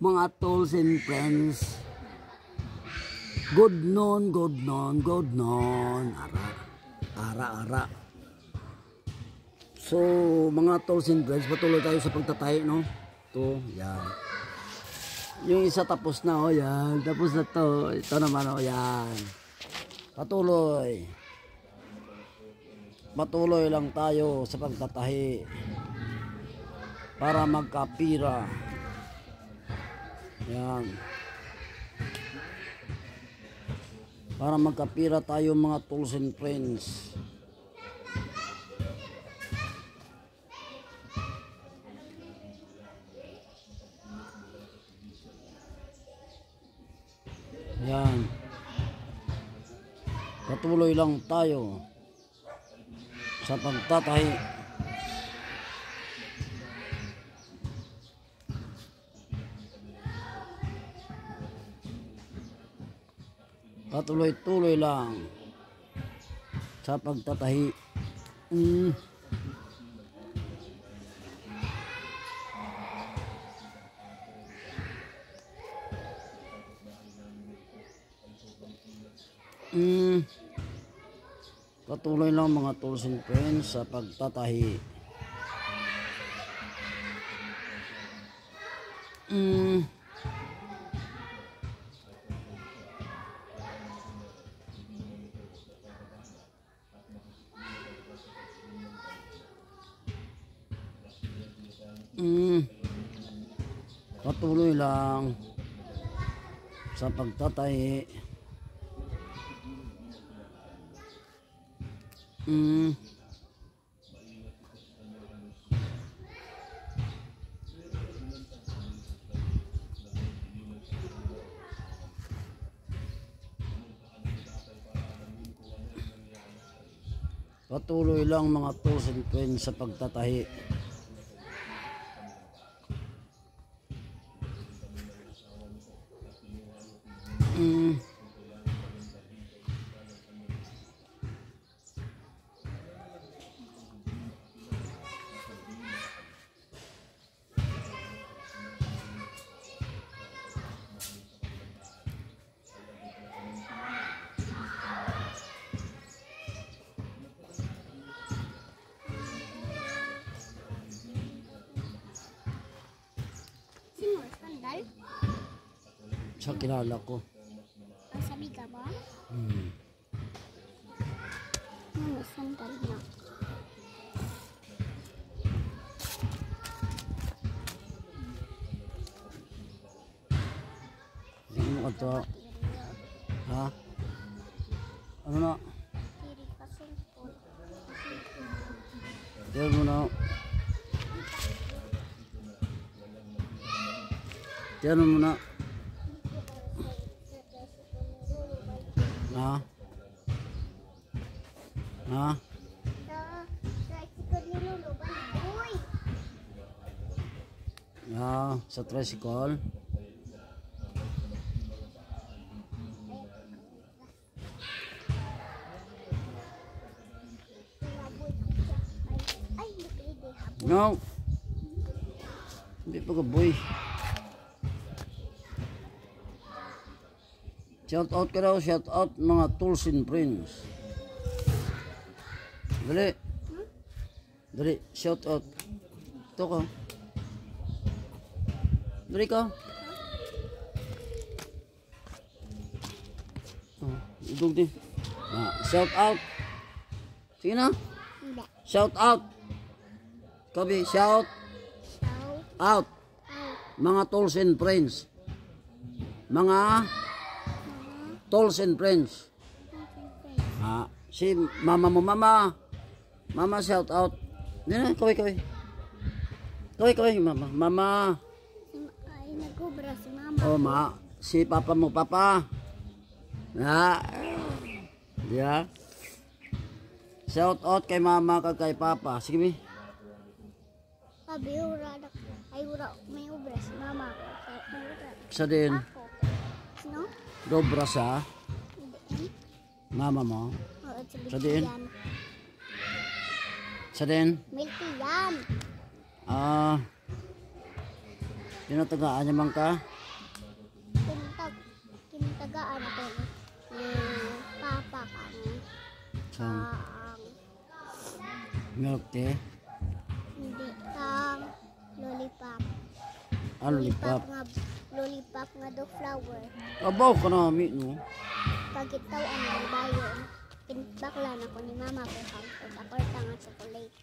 Mga tolls and friends. Good noon, good noon, good noon. Ara. So, mga tolls and friends, patuloy tayo sa pagtatahi, no? Ito, yan. Yung isa tapos na, oh, yan. Tapos na to. Ito naman, oh, yan. Patuloy. Patuloy lang tayo sa pagtatahi para magkapira. Yan. Para magkapira tayo mga tools and friends. Yan. Patuloy lang tayo sa pagtatahi. Patuloy-tuloy lang sa pagtatahi. Patuloy lang mga tools and friends sa pagtatahi. Patuloy lang sa pagtatahi. Patuloy lang mga tools and friends sa pagtatahi. Sa kilala ko. Sabi ka ba? Ano sandal na? Hindi mo ka to. Ha? Ano na? Diyan mo na. Diyan mo na. Sa tricycle. No. Hindi pa ka boy. Shout out ka daw, shout out mga tools and friends. Dali. Dali, shout out. Ito ka. Dali ka. Idog din. Shout out. Sige na. Shout out. Kabi, shout out. Mga tools and friends. Mga tools and friends. Si mama mo, mama. Mama, shout out. Dina, kaway. Kaway, mama. Mama. Ay, nagubra si mama. Oh, si papa mo, papa. Yeah. Shout out kay mama kag kay papa. Sige mi. Sabi may ubra si mama. Sa din. Sino? Dobra sa mama mo. Sa din. Sa din. Milky yan. Tinatagaan niya man ka? Kintagaan ako ni Papa kang Sang ang milk tea? hindi kang lollipop. Ah, lollipop. Lollipop nga do flower. Abaw ka na, mi, no? Pagkitaw ang bayon. Bakla na ko ni mama ko kang korta nga chocolate.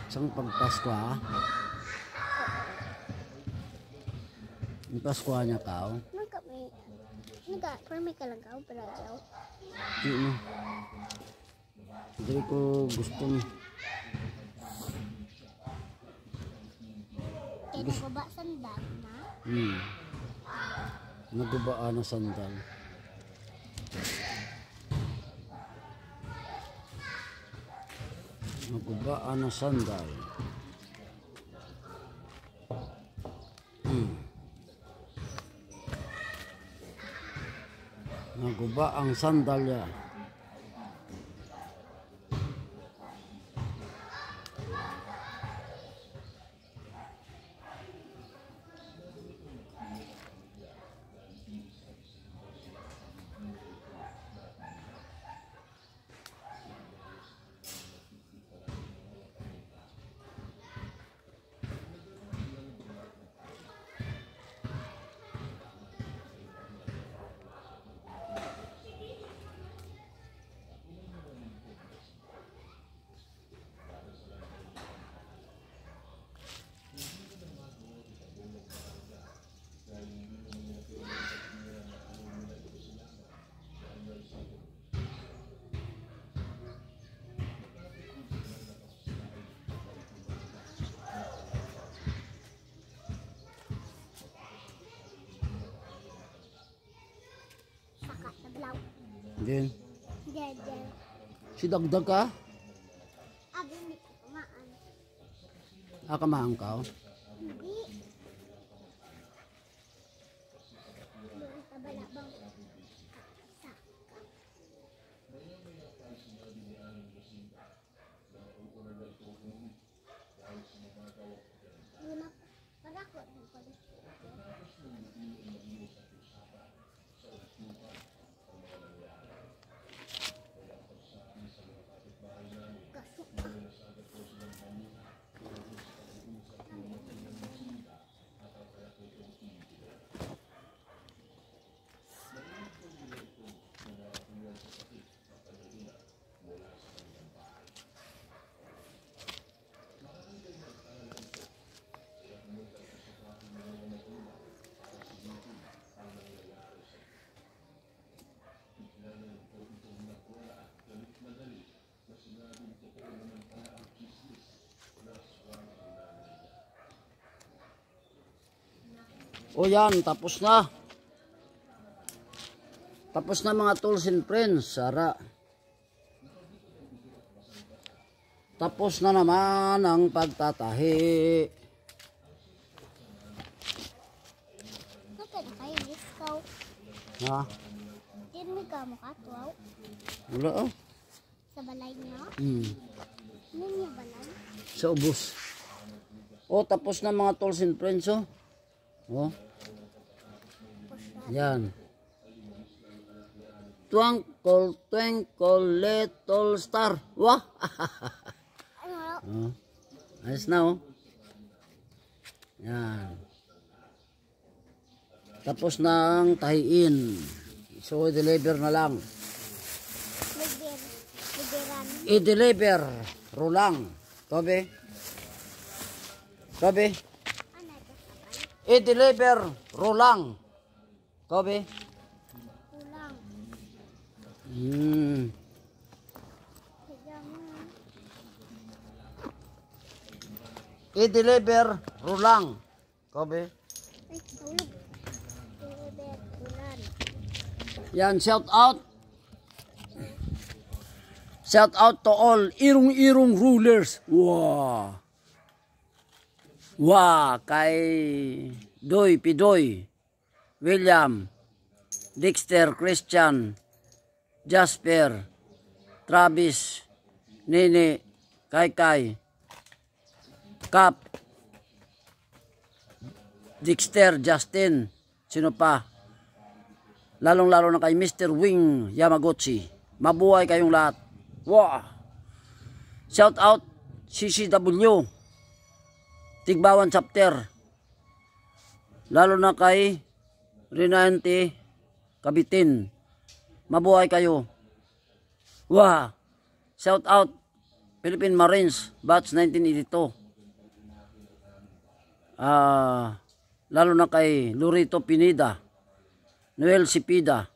Sang pagpasko, ha? Yung Pasko niya ka, oh. Permi ka lang ka, pero ayaw. Hindi, no? Hindi ko gusto mo. Kaya nagbaba sandal na. Nagubaan na sandal. Nagubaan na sandal. Naguba ang sandalya. Saka na blaw. Din. Diyan. Si dagdag ka? Abi hindi ko kumaan. Kamaang ka, oh. Hindi. Doon sa balabang. Saka. Yun na. Para ko. O yan, tapos na. Tapos na mga tools and friends, Sara. Tapos na naman ang pagtatahi. Naka na kayo, discount. Ha? Hindi ka makatwaw Wala, oh. sa balay niyo. Ano niya balay? Sa ubos. O, tapos na mga tools and friends, oh. Oh. Yan. Twinkle, twinkle, little star. Wah! Ano? Oh. Ayos na, oh. Yan. Tapos na ang tahiin. So, i-deliver na lang. Liberan. I-deliver. Rulang. Tobe. Tobe. Ano ito? I-deliver. Rulang. Tobe. Kulang. Kaya i-deliver. Rulang. Tobe. Ay, tulog. Liber, ulan. Yan, shout out. Shout out to all irong-irong rulers. Wow. Wow, kay Doy, Pidoy, William, Dexter, Christian, Jasper, Travis, Nene, Kaykay, Kap, Dexter Justin. Sino pa? Lalong-lalo na kay Mr. Wing Yamaguchi. Mabuhay kayong lahat. Wow! Shout out CCW. Tigbawan chapter. Lalo na kay Rinante Kabitin. Mabuhay kayo. Wow! Shout out Philippine Marines Batch 1982. Lalo na kay Lurito Pineda, Noel Sipida,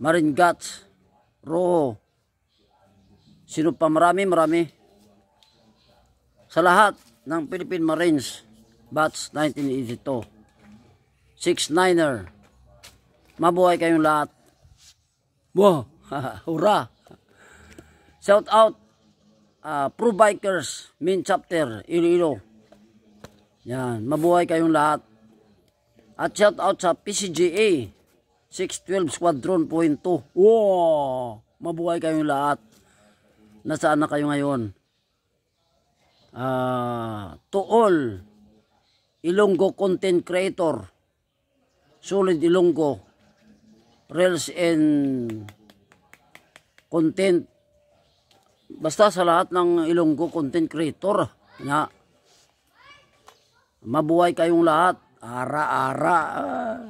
Marine Guts, Rojo. Sino pa? Marami. Sa lahat ng Philippine Marines Batch 1982. 6-9er. Mabuhay kayong lahat. Wow! Hurra! Shout out Pro Bikers Main Chapter Iloilo. Yan, mabuhay kayong lahat. At shout out sa PCGA 612 Squadron Point 2. Wow! Mabuhay kayong lahat. Nasaan na kayo ngayon? To all Ilonggo content creator, Solid Ilonggo, Reels and content, basta sa lahat ng Ilonggo content creator nga, mabuhay kayong lahat. Ara.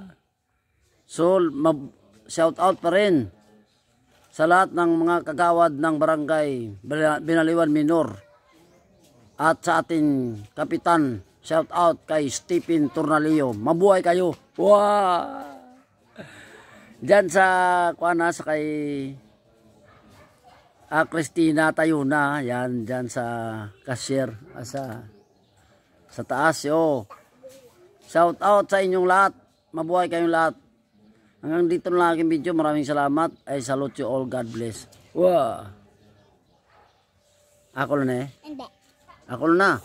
So shout out pa rin sa lahat ng mga kagawad ng barangay Binaliwan Minor at sa ating kapitan. Shout out kay Stephen Tornalio. Mabuhay kayo. Wow! Diyan sa kuana sa kay Christina Tayuna, yan diyan sa cashier sa taas yo. Shout out sa inyong lahat. Mabuhay kayong lahat. Hanggang dito na lang aking video. Maraming salamat. I salute you all. God bless. Wow! Ako na eh. Hindi. Ako na.